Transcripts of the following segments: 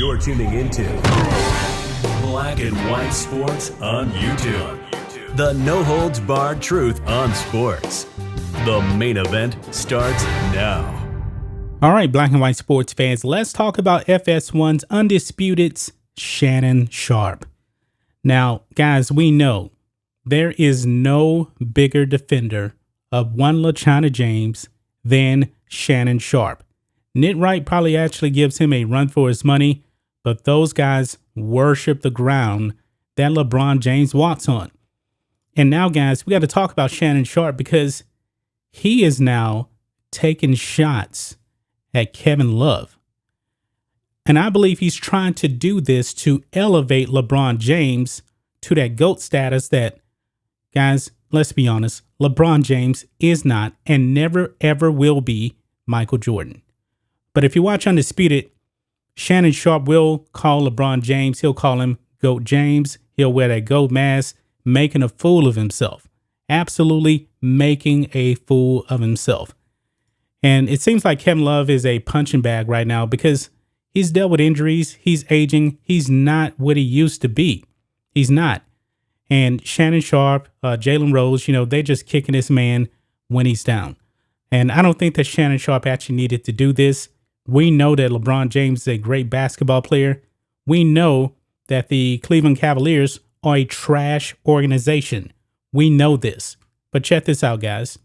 You're tuning into Black and White Sports on YouTube. The no-holds-barred truth on sports. The main event starts now. All right, Black and White sports fans, let's talk about FS1's Undisputed's Shannon Sharpe. Now, guys, we know there is no bigger defender of one LaChana James than Shannon Sharpe. Nit Wright probably actually gives him a run for his money, but those guys worship the ground that LeBron James walks on. And now, guys, we got to talk about Shannon Sharpe because he is now taking shots at Kevin Love. And I believe he's trying to do this to elevate LeBron James to that GOAT status that, guys, let's be honest, LeBron James is not and never, ever will be Michael Jordan. But if you watch Undisputed, Shannon Sharpe will call LeBron James. He'll call him GOAT James. He'll wear that GOAT mask, making a fool of himself. Absolutely making a fool of himself. And it seems like Kevin Love is a punching bag right now because he's dealt with injuries. He's aging. He's not what he used to be. He's not. And Shannon Sharpe, Jalen Rose, they just kicking this man when he's down. And I don't think that Shannon Sharpe actually needed to do this. We know that LeBron James is a great basketball player. We know that the Cleveland Cavaliers are a trash organization. We know this. But check this out, guys.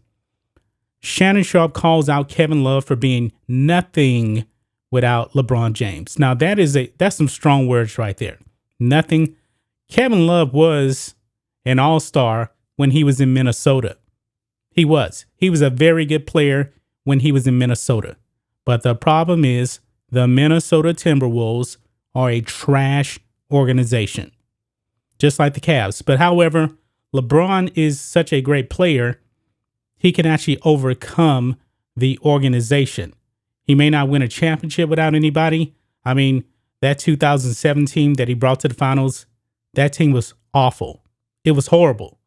Shannon Sharpe calls out Kevin Love for being nothing without LeBron James. Now, that's some strong words right there. Nothing. Kevin Love was an all-star when he was in Minnesota. He was. He was a very good player when he was in Minnesota. But the problem is the Minnesota Timberwolves are a trash organization, just like the Cavs. But however, LeBron is such a great player, he can actually overcome the organization. He may not win a championship without anybody. I mean, that 2007 team that he brought to the finals, that team was awful. It was horrible.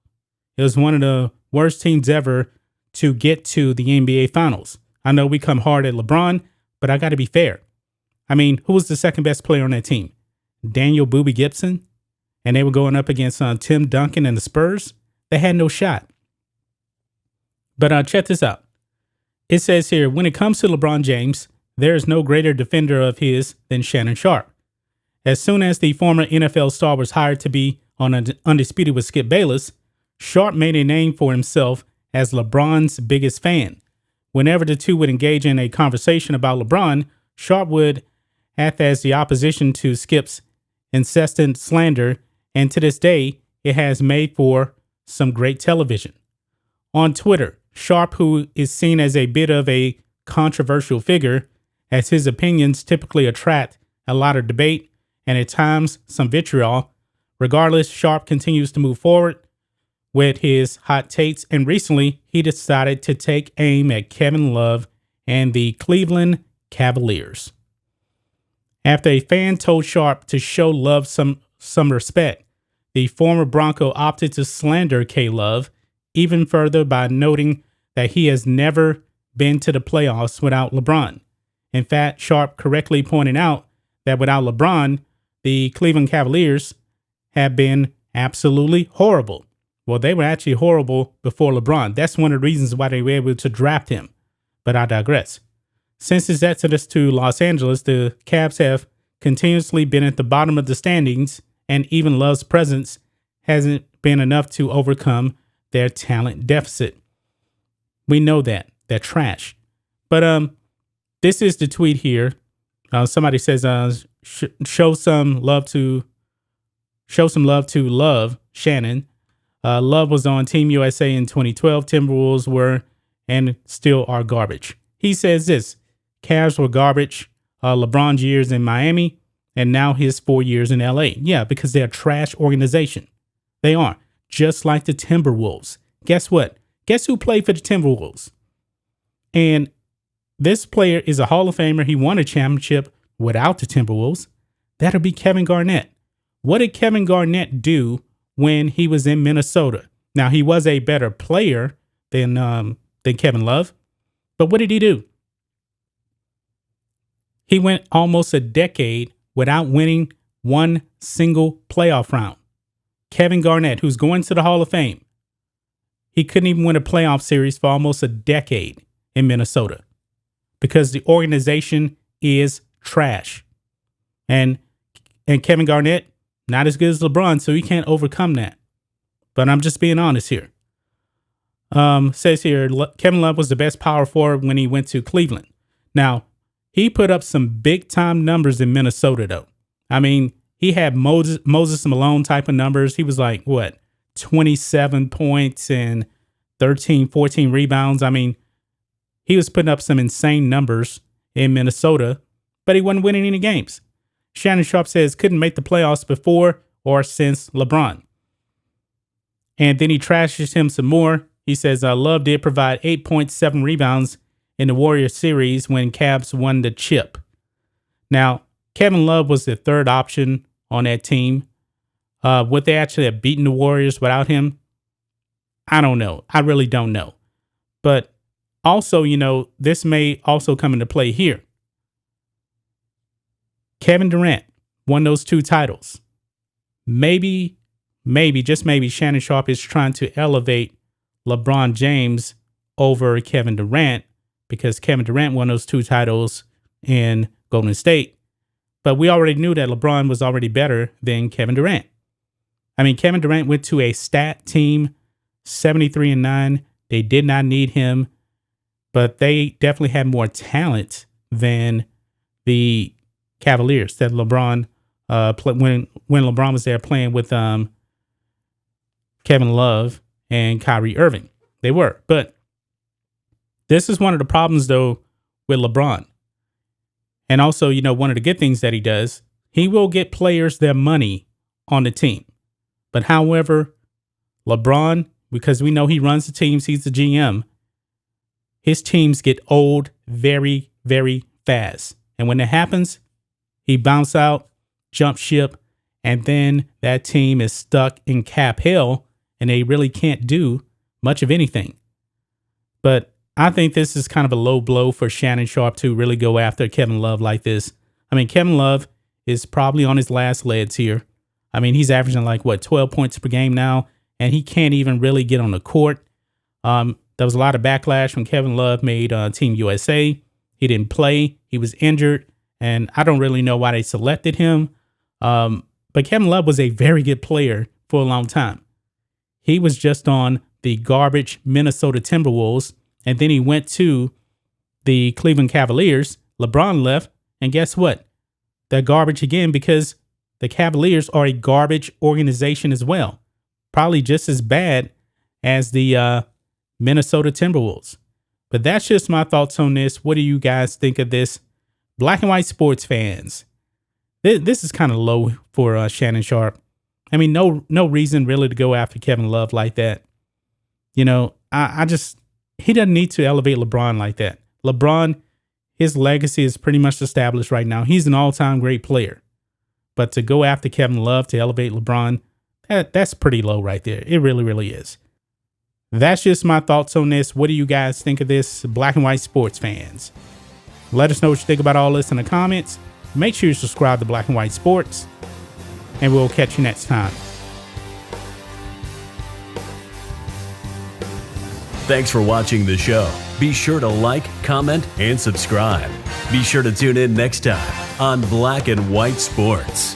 It was one of the worst teams ever to get to the NBA finals. I know we come hard at LeBron, but I got to be fair. I mean, who was the second best player on that team? Daniel Boobie Gibson? And they were going up against Tim Duncan and the Spurs. They had no shot. But check this out. It says here, when it comes to LeBron James, there is no greater defender of his than Shannon Sharpe. As soon as the former NFL star was hired to be on Undisputed with Skip Bayless, Sharpe made a name for himself as LeBron's biggest fan. Whenever the two would engage in a conversation about LeBron, Sharpe would act as the opposition to Skip's incessant slander, and to this day, it has made for some great television. On Twitter, Sharpe, who is seen as a bit of a controversial figure, as his opinions typically attract a lot of debate and at times some vitriol. Regardless, Sharpe continues to move forward with his hot takes, and recently he decided to take aim at Kevin Love and the Cleveland Cavaliers. After a fan told Sharpe to show Love some respect, the former Bronco opted to slander K-Love even further by noting that he has never been to the playoffs without LeBron. In fact, Sharpe correctly pointed out that without LeBron, the Cleveland Cavaliers have been absolutely horrible. Well, they were actually horrible before LeBron. That's one of the reasons why they were able to draft him. But I digress. Since his exodus to Los Angeles, the Cavs have continuously been at the bottom of the standings, and even Love's presence hasn't been enough to overcome their talent deficit. We know that. They're trash. But this is the tweet here. Somebody says, show some love to Love, Shannon. Love was on Team USA in 2012. Timberwolves were and still are garbage. He says this, Cavs were garbage, LeBron's years in Miami, and now his 4 years in LA. Yeah, because they're a trash organization. They are, just like the Timberwolves. Guess what? Guess who played for the Timberwolves? And this player is a Hall of Famer. He won a championship without the Timberwolves. That'll be Kevin Garnett. What did Kevin Garnett do when he was in Minnesota? Now, he was a better player than Kevin Love, but what did he do? He went almost a decade without winning one single playoff round. Kevin Garnett, who's going to the Hall of Fame, he couldn't even win a playoff series for almost a decade in Minnesota because the organization is trash. And Kevin Garnett, not as good as LeBron, so he can't overcome that. But I'm just being honest here. Says here, Kevin Love was the best power forward when he went to Cleveland. Now, he put up some big-time numbers in Minnesota, though. I mean, he had Moses Malone type of numbers. He was like, 27 points and 13, 14 rebounds. I mean, he was putting up some insane numbers in Minnesota, but he wasn't winning any games. Shannon Sharpe says couldn't make the playoffs before or since LeBron. And then he trashes him some more. He says Love did provide 8.7 rebounds in the Warriors series when Cavs won the chip. Now, Kevin Love was the third option on that team. Would they actually have beaten the Warriors without him? I don't know. I really don't know. But also, this may also come into play here. Kevin Durant won those 2 titles. Maybe, just maybe, Shannon Sharpe is trying to elevate LeBron James over Kevin Durant because Kevin Durant won those 2 titles in Golden State. But we already knew that LeBron was already better than Kevin Durant. I mean, Kevin Durant went to a stat team, 73-9. They did not need him, but they definitely had more talent than the Cavaliers that LeBron when LeBron was there playing with Kevin Love and Kyrie Irving. They were. But this is one of the problems, though, with LeBron. And also, one of the good things that he does, he will get players their money on the team. But however, LeBron, because we know he runs the teams, he's the GM, his teams get old very, very fast. And when that happens, he bounce out, jump ship, and then that team is stuck in cap hell and they really can't do much of anything. But I think this is kind of a low blow for Shannon Sharpe to really go after Kevin Love like this. I mean, Kevin Love is probably on his last legs here. I mean, he's averaging 12 points per game now, and he can't even really get on the court. There was a lot of backlash when Kevin Love made Team USA. He didn't play. He was injured, and I don't really know why they selected him. But Kevin Love was a very good player for a long time. He was just on the garbage Minnesota Timberwolves, and then he went to the Cleveland Cavaliers. LeBron left, and guess what? They're garbage again because the Cavaliers are a garbage organization as well. Probably just as bad as the Minnesota Timberwolves. But that's just my thoughts on this. What do you guys think of this? Black and white sports fans. This is kind of low for Shannon Sharpe. I mean, no reason really to go after Kevin Love like that. He doesn't need to elevate LeBron like that. LeBron, his legacy is pretty much established right now. He's an all-time great player. But to go after Kevin Love to elevate LeBron, that's pretty low right there. It really, really is. That's just my thoughts on this. What do you guys think of this, black and white sports fans? Let us know what you think about all this in the comments. Make sure you subscribe to Black and White Sports, and we'll catch you next time. Thanks for watching the show. Be sure to like, comment, and subscribe. Be sure to tune in next time on Black and White Sports.